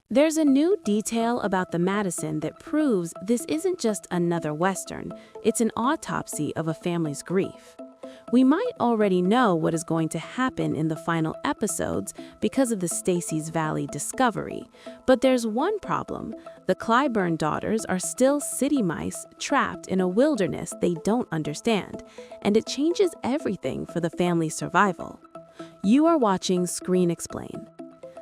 There's a new detail about the Madison that proves this isn't just another Western, it's an autopsy of a family's grief. We might already know what is going to happen in the final episodes because of the Stacy's Valley discovery, but there's one problem. The Clyburn daughters are still city mice trapped in a wilderness they don't understand, and it changes everything for the family's survival. You are watching Screen Explain.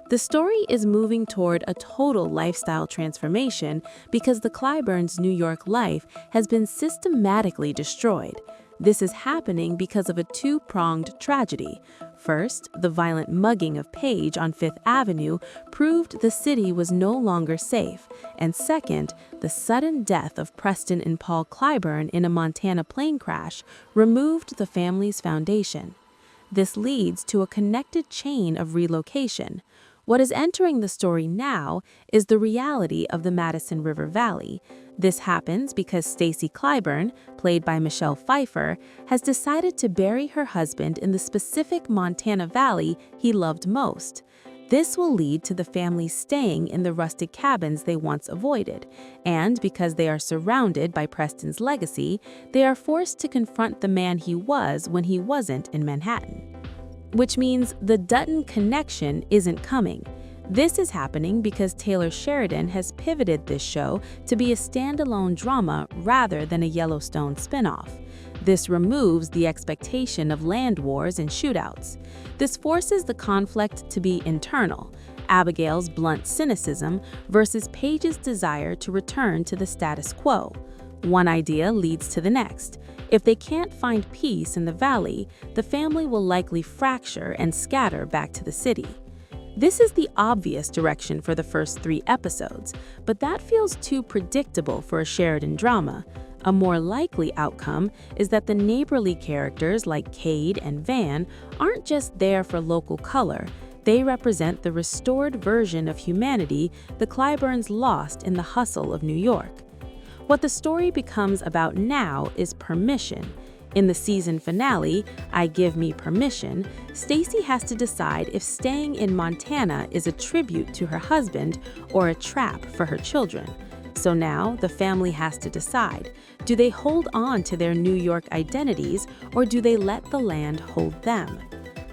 The story is moving toward a total lifestyle transformation because the Clyburns' New York life has been systematically destroyed. This is happening because of a two-pronged tragedy. First, the violent mugging of Paige on Fifth Avenue proved the city was no longer safe. And second, the sudden death of Preston and Paul Clyburn in a Montana plane crash removed the family's foundation. This leads to a connected chain of relocation. What is entering the story now is the reality of the Madison River Valley. This happens because Stacy Clyburn, played by Michelle Pfeiffer, has decided to bury her husband in the specific Montana valley he loved most. This will lead to the family staying in the rustic cabins they once avoided, and because they are surrounded by Preston's legacy, they are forced to confront the man he was when he wasn't in Manhattan. Which means the Dutton connection isn't coming. This is happening because Taylor Sheridan has pivoted this show to be a standalone drama rather than a Yellowstone spinoff. This removes the expectation of land wars and shootouts. This forces the conflict to be internal, Abigail's blunt cynicism versus Paige's desire to return to the status quo. One idea leads to the next. If they can't find peace in the valley, the family will likely fracture and scatter back to the city. This is the obvious direction for the first 3 episodes, but that feels too predictable for a Sheridan drama. A more likely outcome is that the neighborly characters like Cade and Van aren't just there for local color. They represent the restored version of humanity the Clyburns lost in the hustle of New York. What the story becomes about now is permission. In the season finale, I Give Me Permission, Stacy has to decide if staying in Montana is a tribute to her husband or a trap for her children. So now the family has to decide, do they hold on to their New York identities or do they let the land hold them?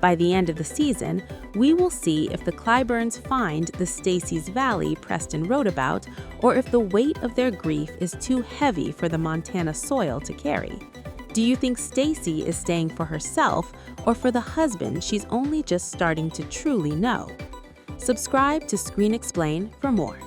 By the end of the season, we will see if the Clyburns find the Stacy's Valley Preston wrote about, or if the weight of their grief is too heavy for the Montana soil to carry. Do you think Stacy is staying for herself or for the husband she's only just starting to truly know? Subscribe to Screen Explain for more.